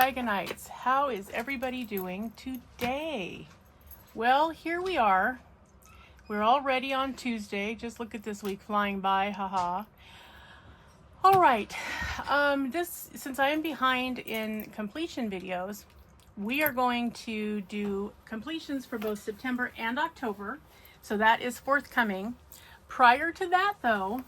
Dragonites. How is everybody doing today? Well, here we are. We're already on Tuesday. Just look at this week flying by, haha. All right, since I am behind in completion videos, we are going to do completions for both September and October. So that is forthcoming. Prior to that though,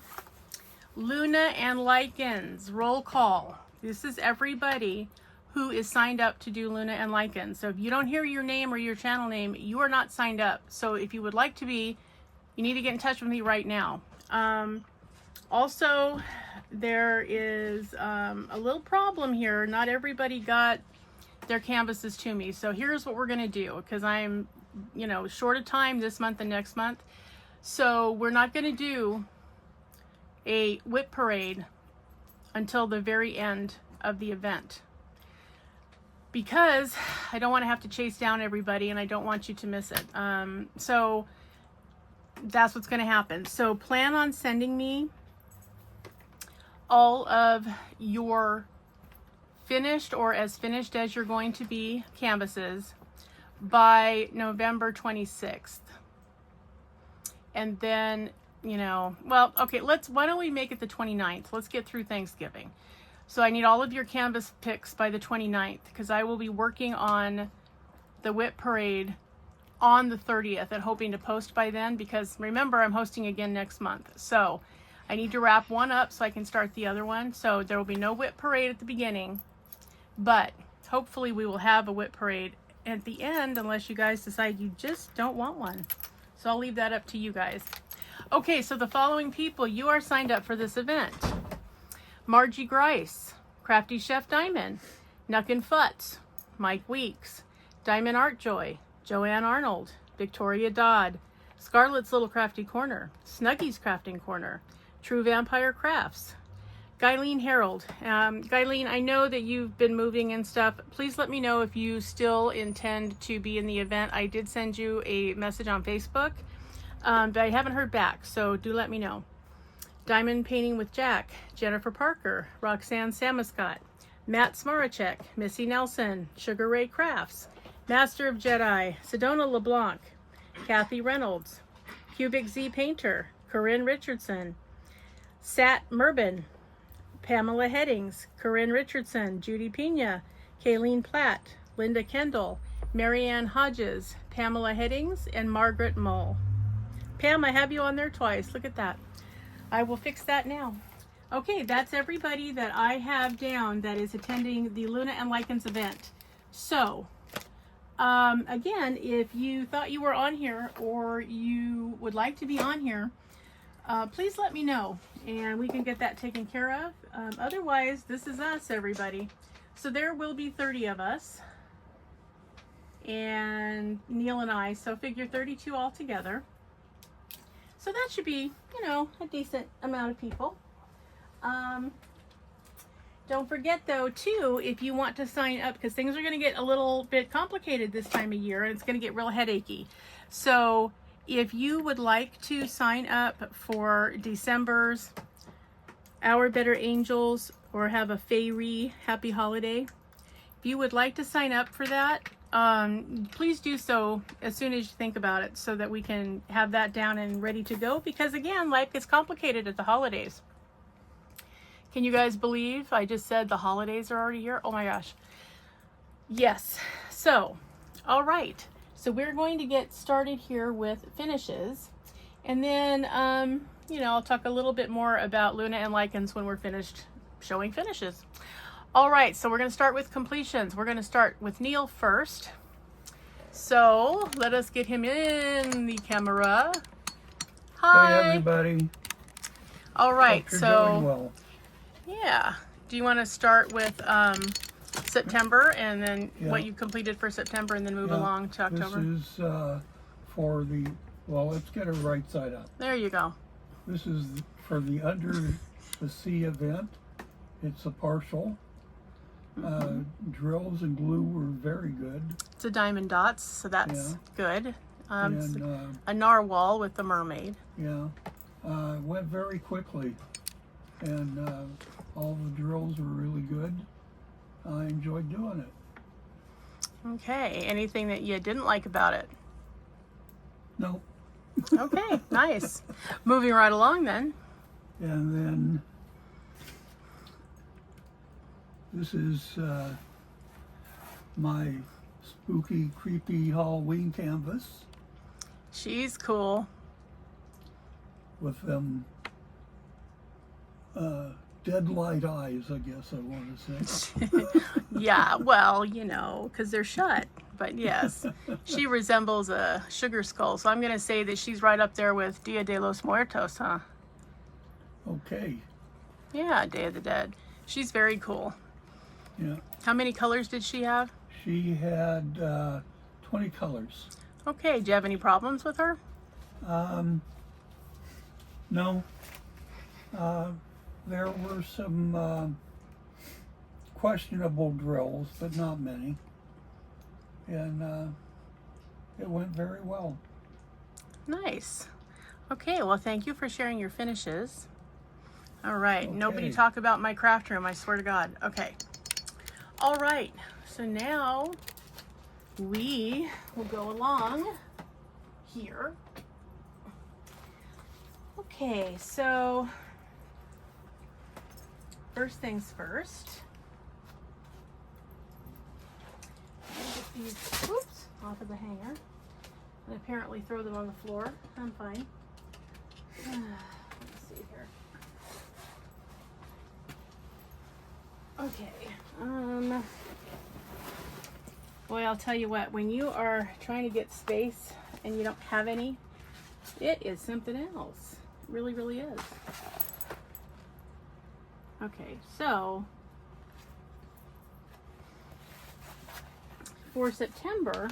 Luna and Lycans, roll call. This is everybody who is signed up to do Luna and Lycans. So if you don't hear your name or your channel name, you are not signed up. So if you would like to be, you need to get in touch with me right now. Also, there is a little problem here. Not everybody got their canvases to me. So here's what we're gonna do, because I'm, short of time this month and next month. So we're not gonna do a whip parade until the very end of the event, because I don't want to have to chase down everybody and I don't want you to miss it. So that's what's going to happen. So plan on sending me all of your finished or as finished as you're going to be canvases by November 26th. And then, okay, why don't we make it the 29th? Let's get through Thanksgiving. So I need all of your canvas picks by the 29th, because I will be working on the whip parade on the 30th and hoping to post by then, because remember, I'm hosting again next month. So I need to wrap one up so I can start the other one. So there will be no whip parade at the beginning, but hopefully we will have a whip parade at the end, unless you guys decide you just don't want one. So I'll leave that up to you guys. Okay, so the following people, you are signed up for this event. Margie Grice, Crafty Chef Diamond, Nuck and Futz, Mike Weeks, Diamond Artjoy, Joanne Arnold, Victoria Dodd, Scarlett's Little Crafty Corner, Snuggy's Crafting Corner, True Vampire Crafts, Guyleen Harold. Guyleen, I know that you've been moving and stuff. Please let me know if you still intend to be in the event. I did send you a message on Facebook, but I haven't heard back, so do let me know. Diamond Painting with Jack, Jennifer Parker, Roxanne Samuscott, Matt Smaracek, Missy Nelson, Sugar Ray Crafts, Master of Jedi, Sedona LeBlanc, Kathy Reynolds, Cubic Z Painter, Corinne Richardson, Sat Merben, Pamela Headings, Corinne Richardson, Judy Pena, Kayleen Platt, Linda Kendall, Marianne Hodges, Pamela Headings, and Margaret Mull. Pam, I have you on there twice. Look at that. I will fix that now. Okay, that's everybody that I have down that is attending the Luna and Lycans event. So, again, if you thought you were on here or you would like to be on here, please let me know and we can get that taken care of. Otherwise, this is us, everybody. So there will be 30 of us, and Neil and I, so figure 32 altogether. So that should be, a decent amount of people. Don't forget though, too, if you want to sign up, because things are going to get a little bit complicated this time of year and it's going to get real headachy. So if you would like to sign up for December's Our Better Angels or have a Fairy Happy Holiday, if you would like to sign up for that, please do so as soon as you think about it, so that we can have that down and ready to go, because again, life gets complicated at the holidays. Can you guys believe I just said the holidays are already here? Oh my gosh. Yes. So, all right. So we're going to get started here with finishes, and then I'll talk a little bit more about Luna and Lycans when we're finished showing finishes. All right, so we're going to start with completions. We're going to start with Neil first. So let us get him in the camera. Hi. Hey, everybody. All right, Hope you're so doing well. Yeah. Do you want to start with September and then what you completed for September, and then move along to October? This is for the, let's get it right side up. There you go. This is for the Under the Sea event. It's a partial. Drills and glue were very good. It's a diamond dots, so that's good. And, a narwhal with the mermaid. Yeah. Went very quickly. And all the drills were really good. I enjoyed doing it. Okay, anything that you didn't like about it? No. Okay, nice. Moving right along then. And then this is my spooky, creepy Halloween canvas She's cool. with them dead light eyes, I guess I want to say. Yeah, well, you know, because they're shut. But yes, she resembles a sugar skull. So I'm going to say that she's right up there with Dia de los Muertos, huh? Okay. Yeah, Day of the Dead. She's very cool. Yeah. How many colors did she have? She had 20 colors. Okay, do you have any problems with her? No. There were some questionable drills, but not many. And it went very well. Nice. Okay, well, thank you for sharing your finishes. All right, Okay. Nobody talk about my craft room, I swear to God. Okay. All right, so now we will go along here. Okay, so first things first. Get these off of the hanger and apparently throw them on the floor. I'm fine. Let's see here. Okay. Boy, I'll tell you what, when you are trying to get space and you don't have any, it is something else. It really, really is. Okay, so for September,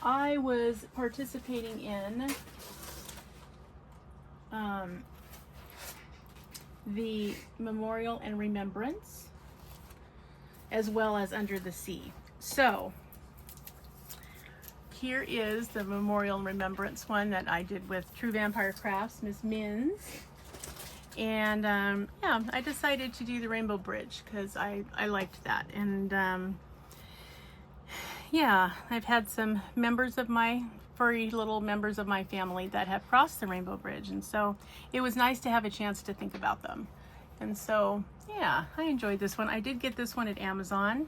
I was participating in the Memorial and Remembrance, as well as Under the Sea. So here is the Memorial and Remembrance one that I did with True Vampire Crafts, Miss Mins. And yeah, I decided to do the Rainbow Bridge because I liked that. And yeah, I've had some members of my furry little members of my family that have crossed the Rainbow Bridge, and so it was nice to have a chance to think about them. And so yeah, I enjoyed this one. I did get this one at Amazon.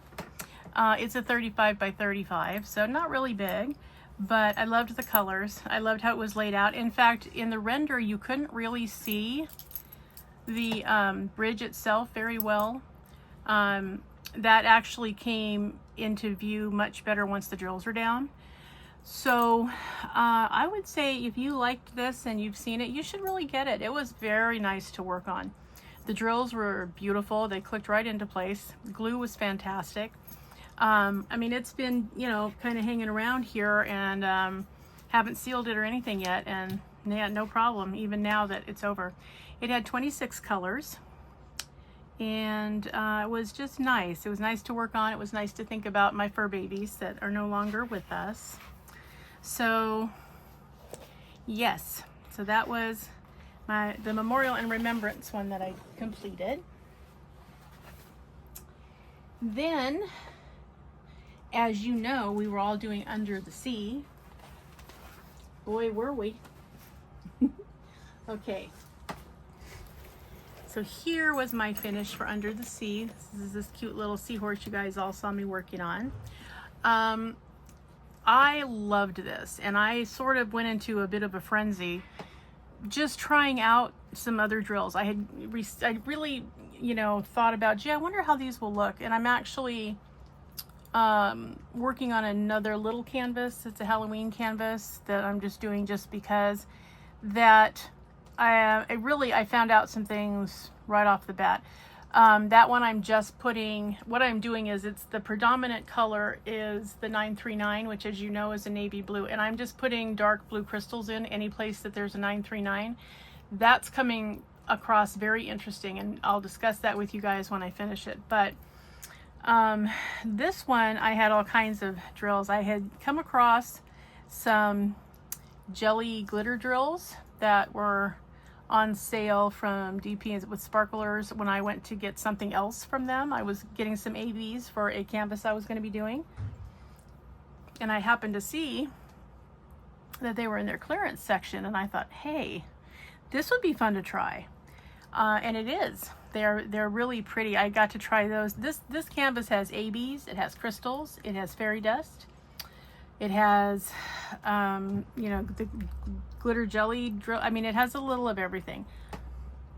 It's a 35 by 35, so not really big, but I loved the colors. I loved how it was laid out. In fact, in the render you couldn't really see the bridge itself very well. That actually came into view much better once the drills are down. So I would say if you liked this and you've seen it, you should really get it. It was very nice to work on. The drills were beautiful. They clicked right into place. The glue was fantastic. I mean, it's been, you know, kind of hanging around here, and haven't sealed it or anything yet, and yeah, no problem even now that it's over. It had 26 colors. And it was just nice. It was nice to work on. It was nice to think about my fur babies that are no longer with us. So yes, so that was the Memorial and Remembrance one that I completed. Then, as you know, we were all doing Under the Sea. Boy, were we. Okay. So here was my finish for Under the Sea. This is this cute little seahorse you guys all saw me working on. I loved this, and I sort of went into a bit of a frenzy just trying out some other drills. I really, you know, thought about, gee, I wonder how these will look. And I'm actually working on another little canvas. It's a Halloween canvas that I'm just doing just because that I found out some things right off the bat. That one I'm just putting, what I'm doing is it's the predominant color is the 939, which as you know is a navy blue, and I'm just putting dark blue crystals in any place that there's a 939. That's coming across very interesting, and I'll discuss that with you guys when I finish it. But this one I had all kinds of drills. I had come across some jelly glitter drills that were on sale from DP with sparklers when I went to get something else from them. I was getting some ABs for a canvas I was going to be doing. And I happened to see that they were in their clearance section, and I thought, hey, this would be fun to try. And it is. They're really pretty. I got to try those. This canvas has ABs, it has crystals, it has fairy dust, it has you know, the glitter jelly drill. I mean, it has a little of everything.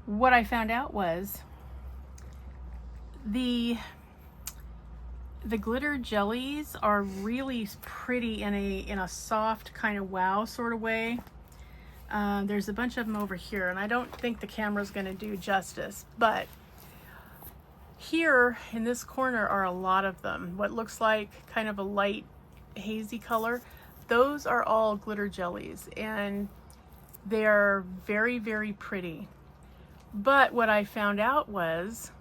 What I found out was the glitter jellies are really pretty in a soft kind of wow sort of way. There's a bunch of them over here, and I don't think the camera's going to do justice, but here in this corner are a lot of them. What looks like kind of a light hazy color, those are all glitter jellies, and they're very, very pretty. But what I found out was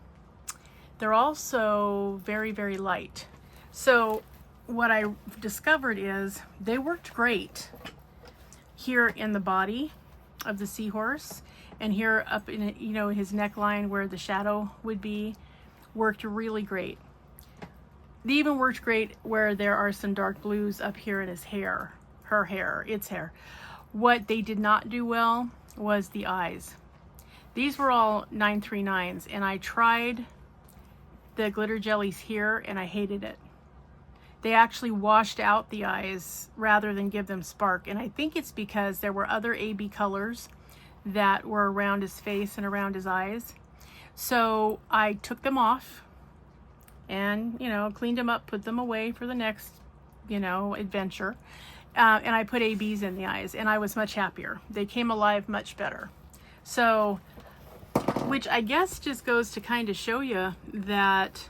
they're also very, very light. So what I discovered is they worked great here in the body of the seahorse, and here up in, you know, his neckline where the shadow would be, worked really great. They even worked great where there are some dark blues up here in his hair, her hair, its hair. What they did not do well was the eyes. These were all 939s, and I tried the glitter jellies here and I hated it. They actually washed out the eyes rather than give them spark, and I think it's because there were other AB colors that were around his face and around his eyes. So I took them off and, you know, cleaned them up, put them away for the next, you know, adventure. And I put ABs in the eyes, and I was much happier. They came alive much better. So, which I guess just goes to kind of show you that,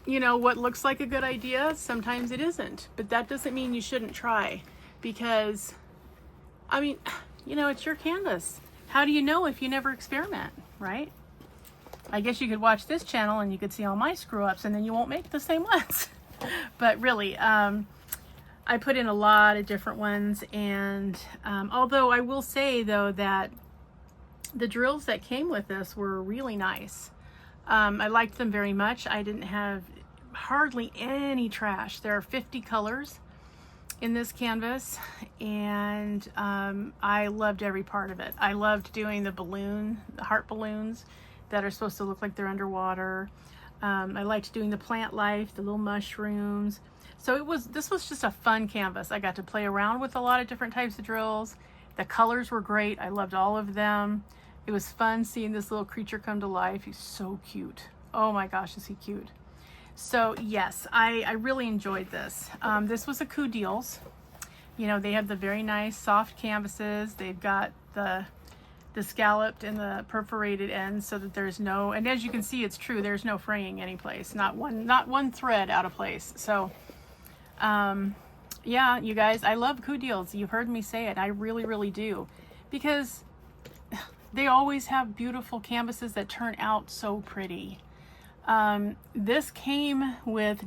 you know, what looks like a good idea, sometimes it isn't. But that doesn't mean you shouldn't try, because, I mean, you know, it's your canvas. How do you know if you never experiment, right? I guess you could watch this channel and you could see all my screw-ups, and then you won't make the same ones. But really, I put in a lot of different ones, and although I will say though that the drills that came with this were really nice. I liked them very much. I didn't have hardly any trash. There are 50 colors in this canvas, and I loved every part of it. I loved doing the heart balloons that are supposed to look like they're underwater. I liked doing the plant life, the little mushrooms. So this was just a fun canvas. I got to play around with a lot of different types of drills. The colors were great. I loved all of them. It was fun seeing this little creature come to life. He's so cute. Oh my gosh, is he cute. So yes, I really enjoyed this. This was a Coup Deals. You know, they have the very nice soft canvases. They've got the scalloped and the perforated ends so that there's no, and as you can see, it's true, there's no fraying any place. Not one thread out of place. So yeah, you guys, I love Coup Deals. You've heard me say it. I really, really do, because they always have beautiful canvases that turn out so pretty. This came with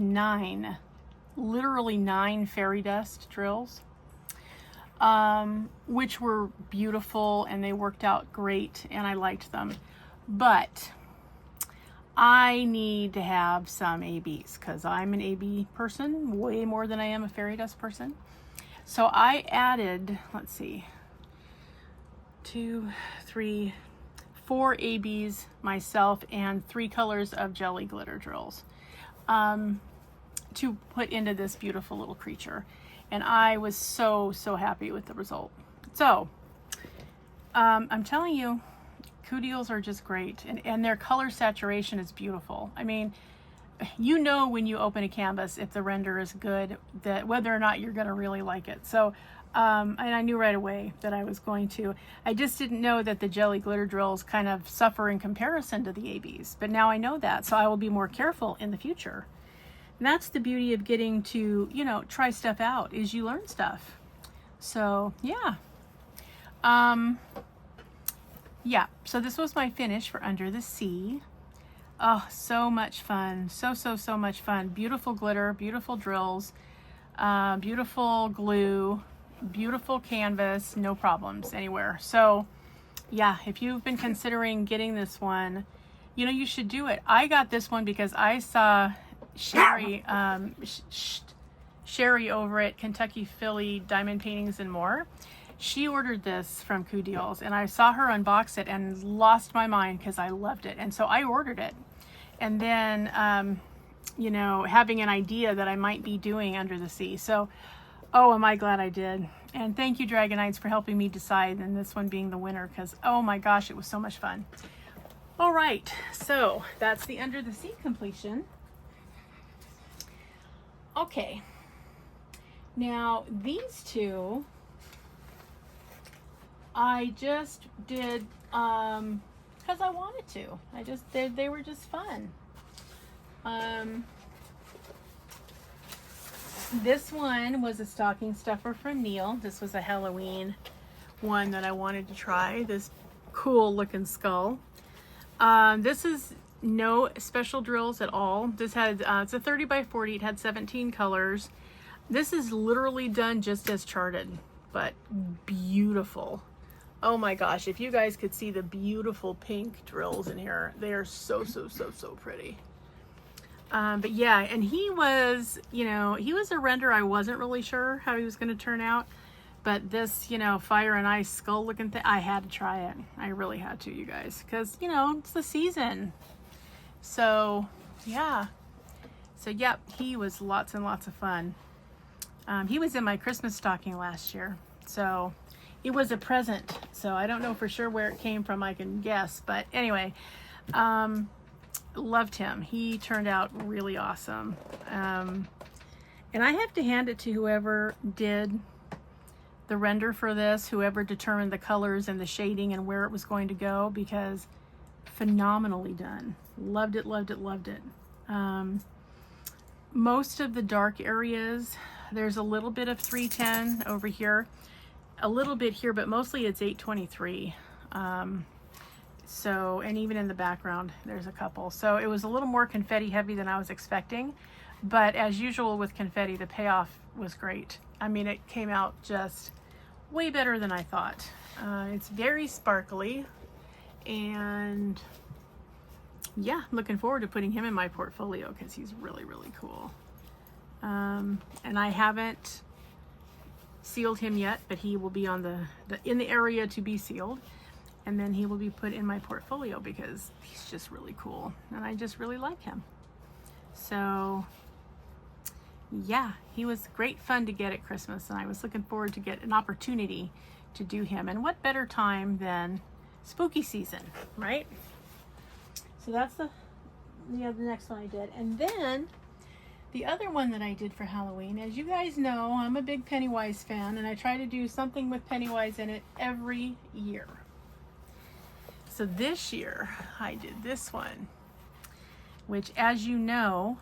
literally 9 fairy dust drills, which were beautiful, and they worked out great, and I liked them. But I need to have some ABs, because I'm an AB person way more than I am a fairy dust person. So I added, let's see, 2, 3, 4 ABs myself, and 3 colors of jelly glitter drills to put into this beautiful little creature. And I was so happy with the result. So I'm telling you, Coup Deals are just great, and their color saturation is beautiful. I mean, you know when you open a canvas if the render is good, that whether or not you're going to really like it. So and I knew right away that I was going to. I just didn't know that the jelly glitter drills kind of suffer in comparison to the ABs, but now I know that, so I will be more careful in the future. And that's the beauty of getting to, you know, try stuff out, is you learn stuff. So yeah. Yeah, so this was my finish for Under the Sea. Oh, so much fun. So much fun. Beautiful glitter, beautiful drills, beautiful glue, beautiful canvas, no problems anywhere. So yeah, if you've been considering getting this one, you know, you should do it. I got this one because I saw Sherry, Sherry over at Kentucky Philly Diamond Paintings and More. She ordered this from Coup Deals, and I saw her unbox it and lost my mind because I loved it. And so I ordered it. And then, you know, having an idea that I might be doing Under the Sea. So, oh, am I glad I did. And thank you, Dragonites, for helping me decide, and this one being the winner, because, oh my gosh, it was so much fun. All right, so that's the Under the Sea completion. Okay, now these two, I just did because I wanted to. They were just fun. This one was a stocking stuffer from Neil. This was a Halloween one that I wanted to try. This cool looking skull. This is no special drills at all. This had, it's a 30 by 40. It had 17 colors. This is literally done just as charted, but beautiful. Oh my gosh, if you guys could see the beautiful pink drills in here. They are so pretty. But yeah, and he was, you know, he was a render. I wasn't really sure how he was going to turn out, but this, you know, fire and ice skull looking thing, I had to try it. I really had to, you guys, because, you know, it's the season. So yeah, so yep, he was lots and lots of fun. He was in my Christmas stocking last year, so it was a present. So I don't know for sure where it came from. I can guess, but anyway, loved him. He turned out really awesome. And I have to hand it to whoever did the render for this, whoever determined the colors and the shading and where it was going to go, because phenomenally done. Loved it, loved it, loved it. Most of the dark areas, there's a little bit of 310 over here, a little bit here, but mostly it's 823. So, and even in the background, there's a couple. So it was a little more confetti heavy than I was expecting, but as usual with confetti, the payoff was great. I mean, it came out just way better than I thought. It's very sparkly, and yeah, I'm looking forward to putting him in my portfolio because he's really cool. And I haven't sealed him yet, but he will be on in the area to be sealed. And then he will be put in my portfolio because he's just really cool. And I just really like him. So yeah, he was great fun to get at Christmas. And I was looking forward to get an opportunity to do him. And what better time than spooky season, right? So that's the next one I did. And then the other one that I did for Halloween, as you guys know, I'm a big Pennywise fan. And I try to do something with Pennywise in it every year. So this year I did this one, which, as you know,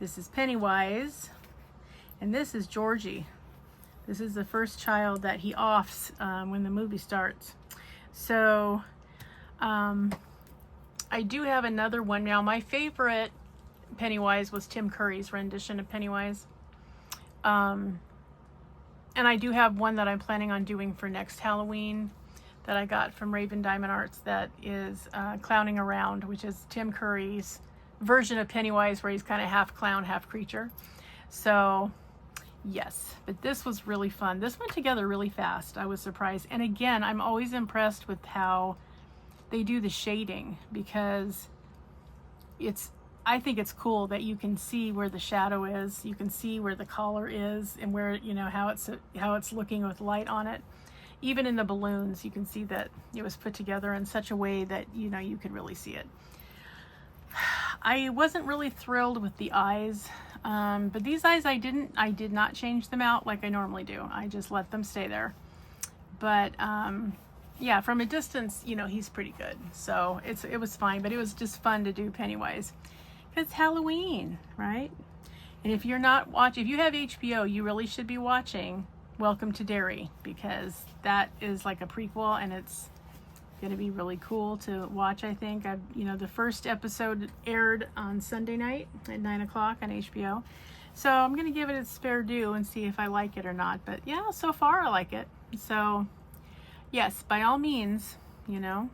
this is Pennywise and this is Georgie. This is the first child that he offs when the movie starts. So I do have another one now. My favorite Pennywise was Tim Curry's rendition of Pennywise. And I do have one that I'm planning on doing for next Halloween that I got from Raven Diamond Arts that is Clowning Around, which is Tim Curry's version of Pennywise where he's kind of half clown, half creature. So yes, but this was really fun. This went together really fast. I was surprised. And again, I'm always impressed with how they do the shading, because I think it's cool that you can see where the shadow is, you can see where the collar is, and where, you know, how it's looking with light on it. Even in the balloons, you can see that it was put together in such a way that, you know, you could really see it. I wasn't really thrilled with the eyes, but these eyes I did not change them out like I normally do. I just let them stay there. But yeah, from a distance, you know, he's pretty good. So it was fine, but it was just fun to do Pennywise. It's Halloween, right? And if you're not watching, if you have HBO, you really should be watching Welcome to Derry, because that is like a prequel and it's going to be really cool to watch. I think you know, the first episode aired on Sunday night at 9 o'clock on HBO. So I'm going to give it its fair due and see if I like it or not. But yeah, so far I like it. So yes, by all means, you know.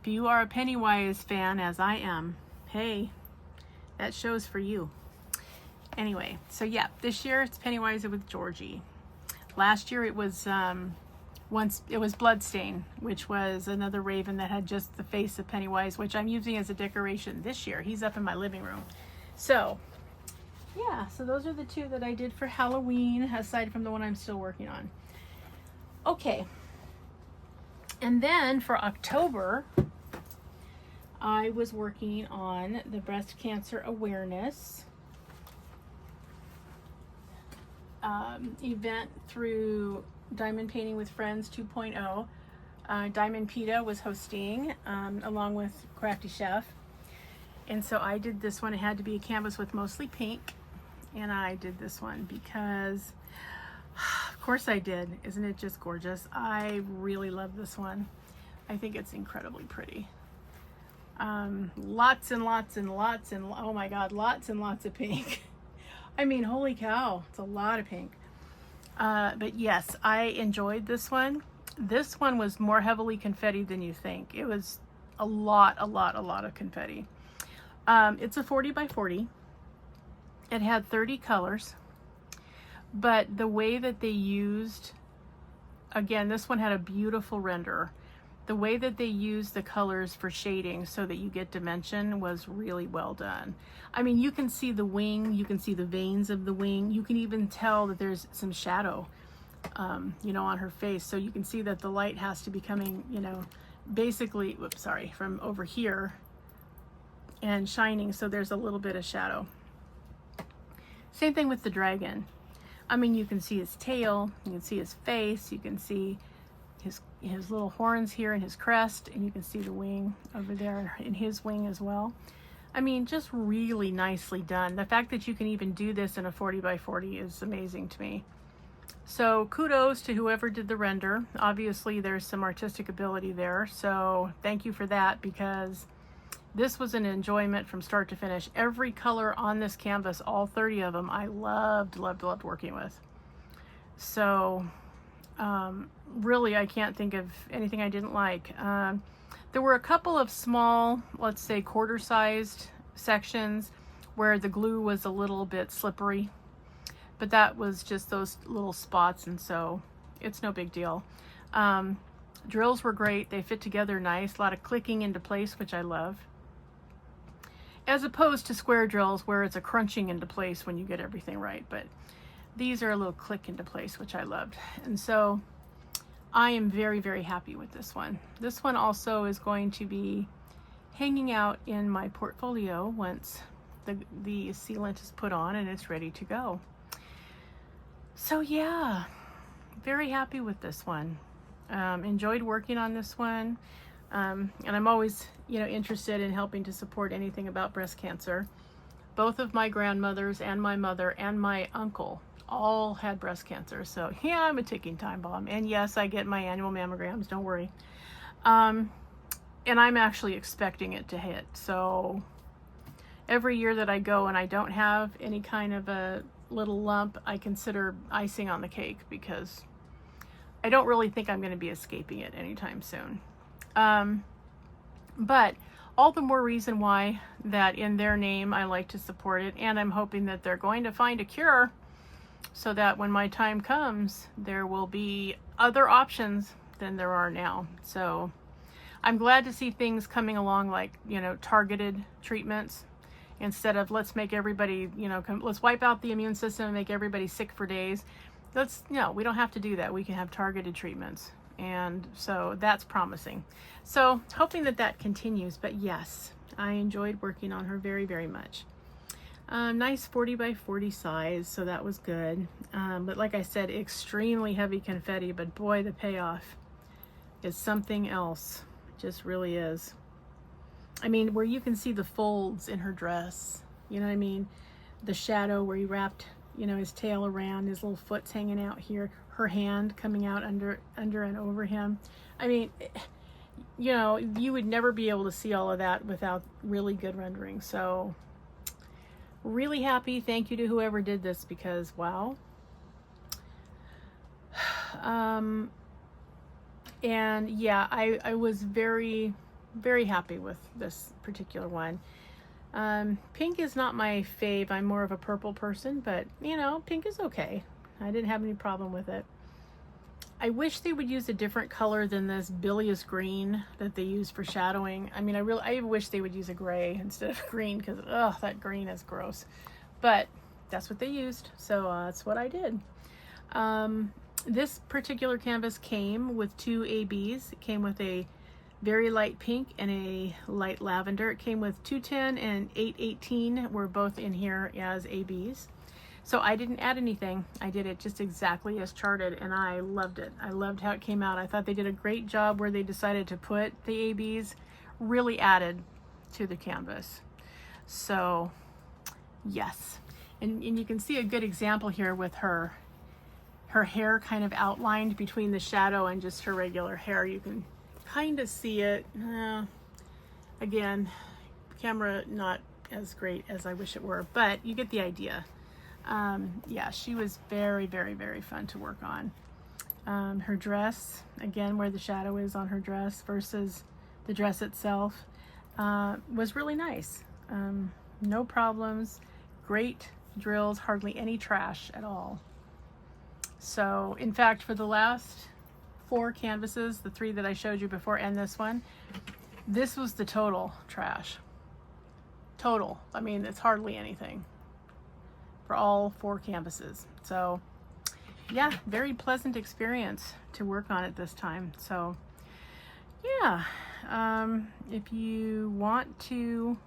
If you are a Pennywise fan, as I am, hey, that show's for you. Anyway, so yeah, this year it's Pennywise with Georgie. Last year it was Bloodstain, which was another raven that had just the face of Pennywise, which I'm using as a decoration this year. He's up in my living room. So yeah, so those are the two that I did for Halloween, aside from the one I'm still working on. Okay, and then for October, I was working on the breast cancer awareness event through Doamond Painting with Friends 2.0. Diamond Peta was hosting along with Crafty Chef. And so I did this one. It had to be a canvas with mostly pink. And I did this one because, of course I did. Isn't it just gorgeous? I really love this one. I think it's incredibly pretty. Lots and lots and lots and, oh my God, lots and lots of pink. I mean, holy cow, it's a lot of pink. But yes, I enjoyed this one. This one was more heavily confetti than you think. It was a lot of confetti. It's a 40 by 40. It had 30 colors, but the way that they used, again, this one had a beautiful render. The way that they used the colors for shading so that you get dimension was really well done. I mean, you can see the wing, you can see the veins of the wing, you can even tell that there's some shadow, you know, on her face. So you can see that the light has to be coming, you know, basically, whoops, sorry, from over here and shining, so there's a little bit of shadow. Same thing with the dragon. I mean, you can see his tail, you can see his face, you can see his little horns here and his crest, and you can see the wing over there in his wing as well. I mean, just really nicely done. The fact that you can even do this in a 40 by 40 is amazing to me. So kudos to whoever did the render. Obviously there's some artistic ability there, so thank you for that, because this was an enjoyment from start to finish. Every color on this canvas, all 30 of them, I loved working with. So really, I can't think of anything I didn't like. There were a couple of small, let's say quarter-sized sections where the glue was a little bit slippery, but that was just those little spots, and so it's no big deal. Drills were great. They fit together nice. A lot of clicking into place, which I love, as opposed to square drills where it's a crunching into place when you get everything right. But these are a little click into place, which I loved. And so I am very happy with this one. This one also is going to be hanging out in my portfolio once the sealant is put on and it's ready to go. So yeah, very happy with this one. Enjoyed working on this one. And I'm always, you know, interested in helping to support anything about breast cancer. Both of my grandmothers and my mother and my uncle all had breast cancer. So yeah, I'm a ticking time bomb. And yes, I get my annual mammograms, don't worry. And I'm actually expecting it to hit. So every year that I go and I don't have any kind of a little lump, I consider icing on the cake, because I don't really think I'm going to be escaping it anytime soon. But all the more reason why that in their name I like to support it, and I'm hoping that they're going to find a cure so that when my time comes, there will be other options than there are now. So I'm glad to see things coming along, like, you know, targeted treatments, instead of let's make everybody, you know, let's wipe out the immune system and make everybody sick for days. No, we don't have to do that. We can have targeted treatments. And so that's promising. So hoping that that continues. But yes, I enjoyed working on her very much. Nice 40 by 40 size, so that was good. But like I said, extremely heavy confetti, but boy, the payoff is something else. It just really is. I mean, where you can see the folds in her dress, you know what I mean? The shadow where he wrapped, you know, his tail around, his little foot's hanging out here, her hand coming out under and over him. I mean, you know, you would never be able to see all of that without really good rendering. So really happy. Thank you to whoever did this, because wow. And yeah, I was very, very happy with this particular one. Pink is not my fave. I'm more of a purple person, but you know, pink is okay. I didn't have any problem with it. I wish they would use a different color than this bilious green that they use for shadowing. I mean, I wish they would use a gray instead of green, because ugh, that green is gross. But that's what they used, so that's what I did. This particular canvas came with 2 ABs. It came with a very light pink and a light lavender. It came with 210 and 818 were both in here as ABs. So I didn't add anything. I did it just exactly as charted, and I loved it. I loved how it came out. I thought they did a great job where they decided to put the ABs, really added to the canvas. So yes, and you can see a good example here with her hair kind of outlined between the shadow and just her regular hair. You can kind of see it. Again, camera not as great as I wish it were, but you get the idea. Yeah, she was very, very, very fun to work on. Her dress, again, where the shadow is on her dress versus the dress itself, was really nice. No problems, great drills, hardly any trash at all. So, in fact, for the last 4 canvases, the 3 that I showed you before and this one, this was the total trash. Total. I mean, it's hardly anything for all 4 canvases. So yeah, very pleasant experience to work on it this time. So yeah, if you want to,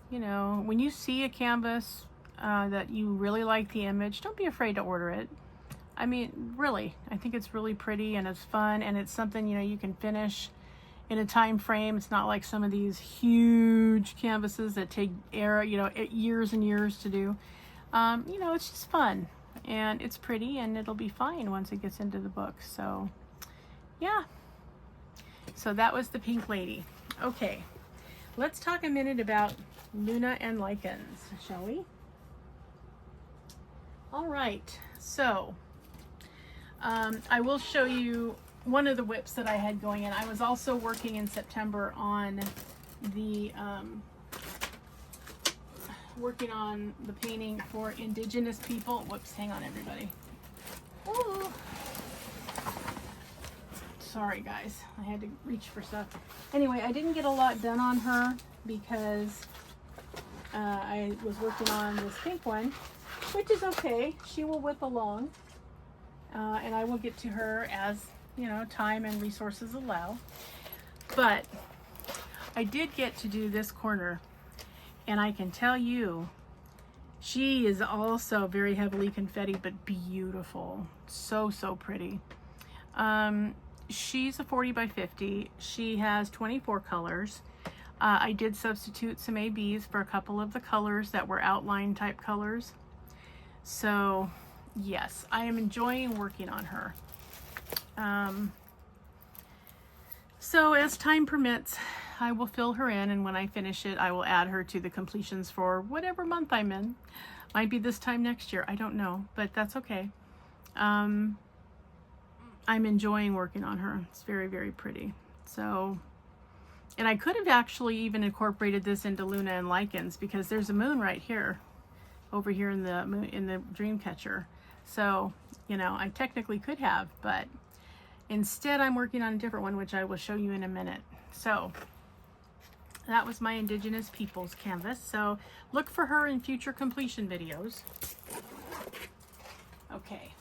you know, when you see a canvas that you really like the image, don't be afraid to order it. I mean, really, I think it's really pretty and it's fun, and it's something, you know, you can finish in a time frame. It's not like some of these huge canvases that take years and years to do. You know, it's just fun and it's pretty, and it'll be fine once it gets into the book. So yeah, so that was the Pink Lady. Okay, let's talk a minute about Luna and Lycans, shall we? All right, so I will show you one of the whips that I had going in. I was also working in September on the painting for Indigenous people. Whoops, hang on everybody. Ooh. Sorry guys, I had to reach for stuff. Anyway, I didn't get a lot done on her because I was working on this pink one, which is okay. She will whip along, and I will get to her as, you know, time and resources allow. But I did get to do this corner, and I can tell you, she is also very heavily confetti, but beautiful. So, so pretty. She's a 40 by 50. She has 24 colors. I did substitute some ABs for a couple of the colors that were outline type colors. So yes, I am enjoying working on her. So as time permits, I will fill her in, and when I finish it, I will add her to the completions for whatever month I'm in. Might be this time next year, I don't know, but that's okay. I'm enjoying working on her. It's very, very pretty. So, and I could have actually even incorporated this into Luna and Lycans, because there's a moon right here, over here in the dream catcher. So, you know, I technically could have, but instead I'm working on a different one, which I will show you in a minute. So that was my Indigenous Peoples canvas. So look for her in future completion videos. Okay.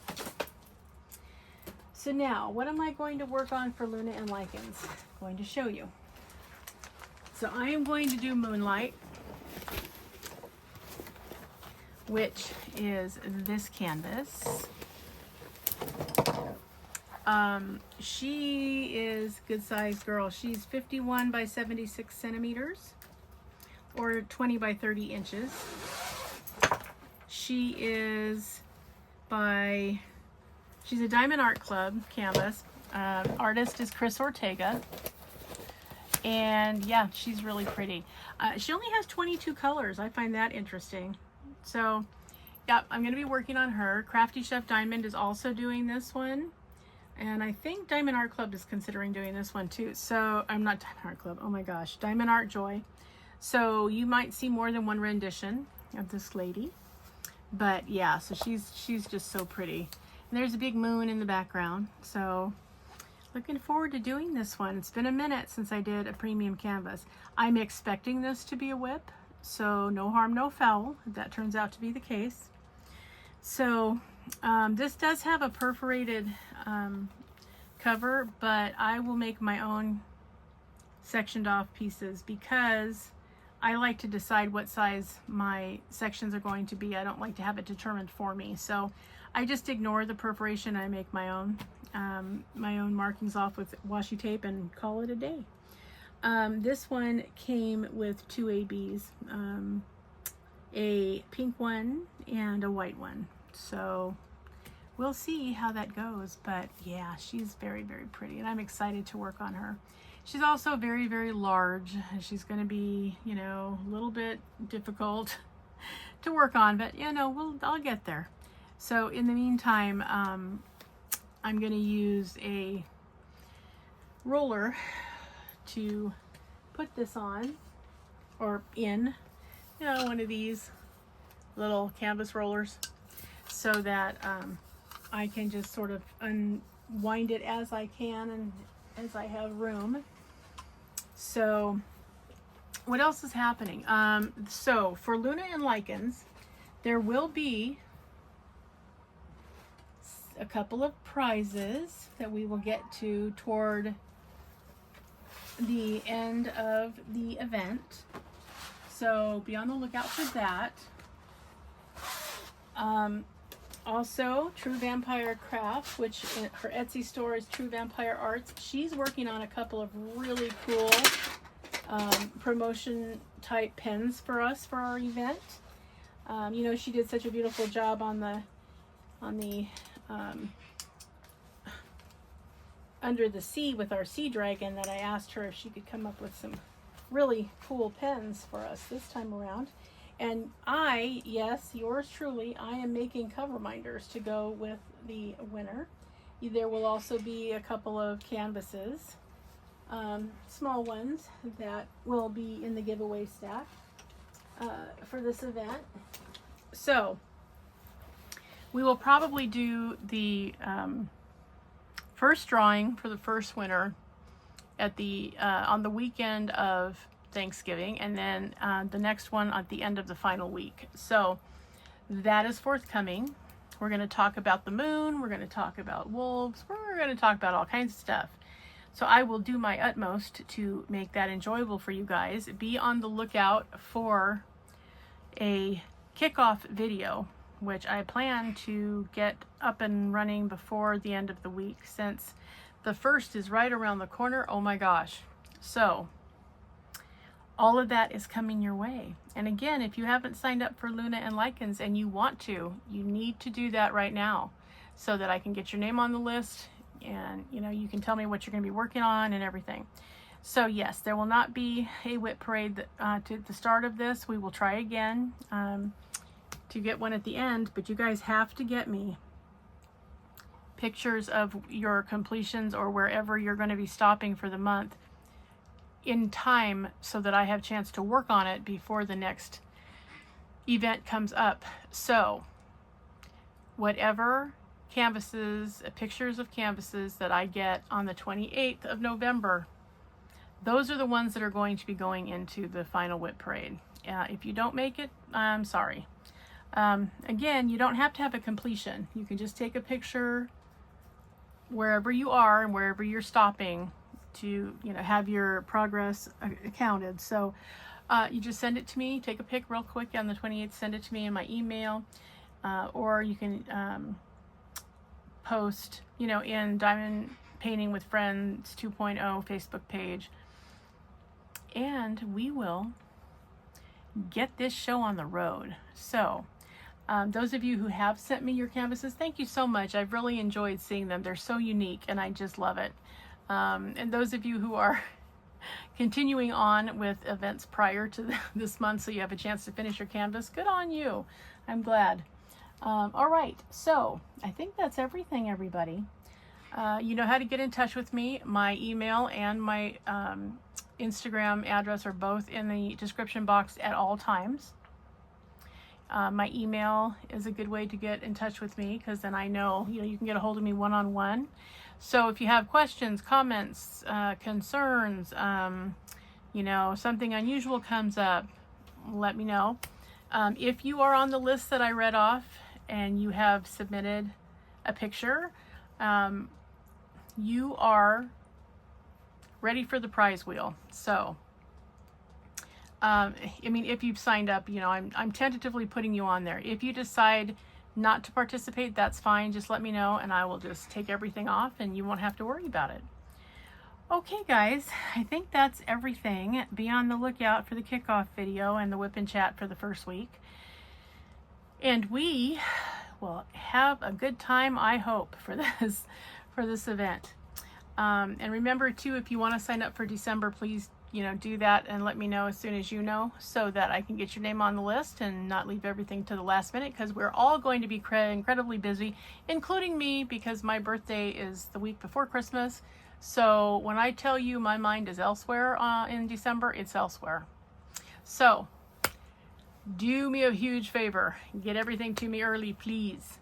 So now, what am I going to work on for Luna and Lycans? I'm going to show you. So I am going to do Moonlight, which is this canvas. She is a good sized girl. She's 51 by 76 centimeters, or 20 by 30 inches. She's a Diamond Art Club canvas. Artist is Chris Ortega. And yeah, she's really pretty. She only has 22 colors. I find that interesting. So yeah, I'm going to be working on her. Crafty Chef Diamond is also doing this one. And I think Diamond Art Club is considering doing this one too. So I'm not Diamond Art Club. Oh my gosh, Diamond Art Joy. So you might see more than one rendition of this lady. But yeah, so she's just so pretty. And there's a big moon in the background. So looking forward to doing this one. It's been a minute since I did a premium canvas. I'm expecting this to be a whip. So no harm, no foul, if that turns out to be the case. So this does have a perforated cover, but I will make my own sectioned off pieces because I like to decide what size my sections are going to be. I don't like to have it determined for me. So I just ignore the perforation. I make my own markings off with washi tape and call it a day. This one came with 2 ABs, a pink one and a white one. So we'll see how that goes. But yeah, she's very, very pretty and I'm excited to work on her. She's also very, very large. She's going to be, you know, a little bit difficult to work on, but you know, I'll get there. So in the meantime, I'm going to use a roller to put this on, or in, you know, one of these little canvas rollers, so that I can just sort of unwind it as I can and as I have room. So what else is happening? So for Luna and Lycans, there will be a couple of prizes that we will get to toward the end of the event. So be on the lookout for that. Also, True Vampire Craft, which her Etsy store is True Vampire Arts. She's working on a couple of really cool promotion type pens for us for our event. You know, she did such a beautiful job on the Under the Sea with our sea dragon that I asked her if she could come up with some really cool pens for us this time around. And yes, yours truly, I am making cover minders to go with the winner. There will also be a couple of canvases, small ones, that will be in the giveaway stack for this event. So we will probably do the first drawing for the first winner at the on the weekend of Thanksgiving, and then the next one at the end of the final week. So that is forthcoming. We're going to talk about the moon, we're going to talk about wolves, we're going to talk about all kinds of stuff. So I will do my utmost to make that enjoyable for you guys. Be on the lookout for a kickoff video, which I plan to get up and running before the end of the week, since the first is right around the corner. Oh my gosh. So all of that is coming your way. And again, if you haven't signed up for Luna and Lycans and you want to, you need to do that right now so that I can get your name on the list, and you know, you can tell me what you're going to be working on and everything. So yes, there will not be a whip parade to the start of this. We will try again to get one at the end, but you guys have to get me pictures of your completions or wherever you're going to be stopping for the month in time so that I have a chance to work on it before the next event comes up. So whatever canvases, pictures of canvases that I get on the 28th of November, those are the ones that are going to be going into the final whip parade. If you don't make it, I'm sorry. Again, you don't have to have a completion. You can just take a picture wherever you are and wherever you're stopping to, you know, have your progress counted. So you just send it to me, take a pic real quick on the 28th, send it to me in my email, or you can post, you know, in Doamond Painting With Friends 2.0 Facebook page, and we will get this show on the road. So those of you who have sent me your canvases, thank you so much. I've really enjoyed seeing them. They're so unique and I just love it. And those of you who are continuing on with events prior to this month, so you have a chance to finish your canvas, good on you. I'm glad. All right, so I think that's everything, everybody. You know how to get in touch with me. My email and my Instagram address are both in the description box at all times. My email is a good way to get in touch with me, because then I know, you can get a hold of me one-on-one. So if you have questions, comments, concerns, something unusual comes up, let me know. If you are on the list that I read off and you have submitted a picture, you are ready for the prize wheel. So, if you've signed up, I'm tentatively putting you on there. If you decide not to participate, that's fine. Just let me know and I will just take everything off and you won't have to worry about it. Okay guys, I think that's everything. Be on the lookout for the kickoff video and the whip and chat for the first week. And we will have a good time, I hope, for this event. And remember too, if you want to sign up for December, please, do that and let me know as soon as you know, so that I can get your name on the list and not leave everything to the last minute, because we're all going to be incredibly busy, including me, because my birthday is the week before Christmas. So when I tell you my mind is elsewhere in December, it's elsewhere. So do me a huge favor, get everything to me early, please.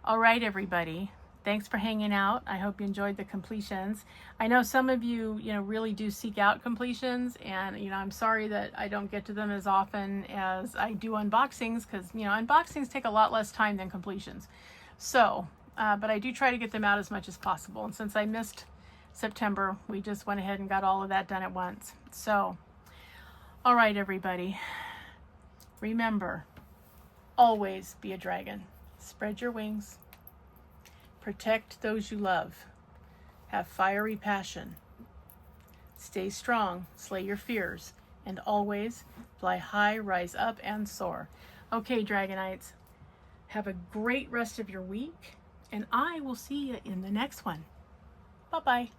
All right, everybody. Thanks for hanging out. I hope you enjoyed the completions. I know some of you, really do seek out completions, and, I'm sorry that I don't get to them as often as I do unboxings, because, unboxings take a lot less time than completions. So, but I do try to get them out as much as possible. And since I missed September, we just went ahead and got all of that done at once. So, all right, everybody. Remember, always be a dragon. Spread your wings. Protect those you love. Have fiery passion. Stay strong, slay your fears, and always fly high, rise up, and soar. Okay, Dragonites, have a great rest of your week, and I will see you in the next one. Bye-bye.